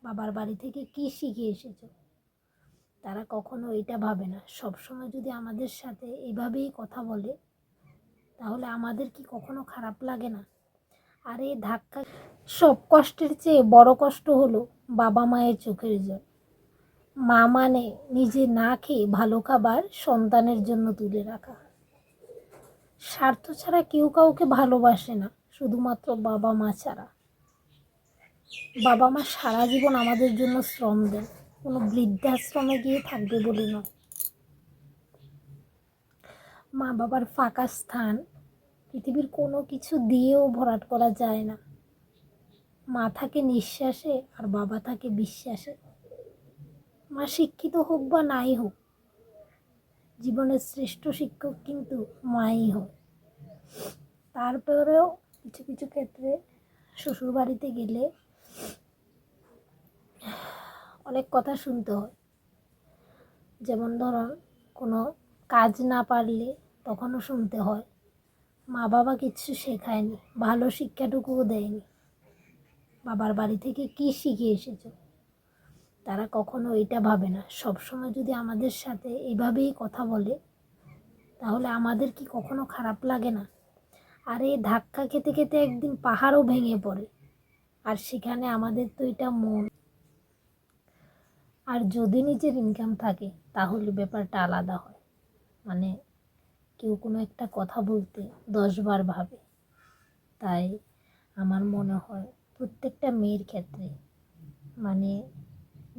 বাবার বাড়ি থেকে কি শিখে এসেছো। তারা কখনো এটা ভাবে না। সবসময় যদি আমাদের সাথে এভাবেই কথা বলে তাহলে আমাদের কি কখনো খারাপ লাগে না? আর এই ধাক্কা, সব কষ্টের চেয়ে বড় কষ্ট হলো বাবা মায়ের চোখের জল। মা মানে নিজে না খেয়ে ভালো খাবার সন্তানের জন্য তুলে রাখা। স্বার্থ ছাড়া কেউ কাউকে ভালোবাসে না, শুধুমাত্র বাবা মা ছাড়া। বাবা মা সারা জীবন আমাদের জন্য শ্রম দেন, কোনো বৃদ্ধাশ্রমে গিয়ে থাকবে বলে নয়। মা বাবার ফাঁকা স্থান পৃথিবীর কোনো কিছু দিয়েও ভরাট করা যায় না। মা থাকে নিঃশ্বাসে আর বাবা থাকে বিশ্বাসে। মা শিক্ষিত হোক বা নাই হোক, জীবনের শ্রেষ্ঠ শিক্ষক কিন্তু মাই হয়। তারপরেও কিছু কিছু ক্ষেত্রে শ্বশুর বাড়িতে গেলে অনেক কথা শুনতে হয়। যেমন ধরুন, কোনো কাজ না পারলে তখনও শুনতে হয় মা বাবা কিচ্ছু শেখায়নি, ভালো শিক্ষাটুকুও দেয়নি। বাবার বাড়ি থেকে কি শিখে এসেছো। তারা কখনো এটা ভাবে না। সবসময় যদি আমাদের সাথে এভাবেই কথা বলে তাহলে আমাদের কি কখনো খারাপ লাগে না? আর এই ধাক্কা খেতে খেতে একদিন পাহাড়ও ভেঙে পড়ে, আর সেখানে আমাদের তো এটা মন। আর যদি নিজের ইনকাম থাকে তাহলে ব্যাপারটা আলাদা হয়। মানে কেউ কোনো একটা কথা বলতে 10 বার ভাবে। তাই আমার মনে হয় প্রত্যেকটা মেয়ের ক্ষেত্রে মানে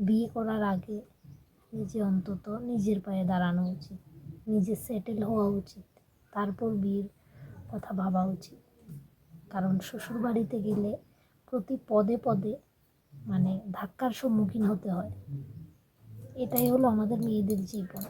বিয়ে করার আগে নিজে অন্তত নিজের পায়ে দাঁড়ানো উচিত, নিজে সেটেল হওয়া উচিত, তারপর বিয়ের কথা ভাবা উচিত। কারণ শ্বশুর বাড়িতে গেলে প্রতি পদে পদে ধাক্কার সম্মুখীন হতে হয়। এটাই হলো আমাদের মেয়েদের জীবন।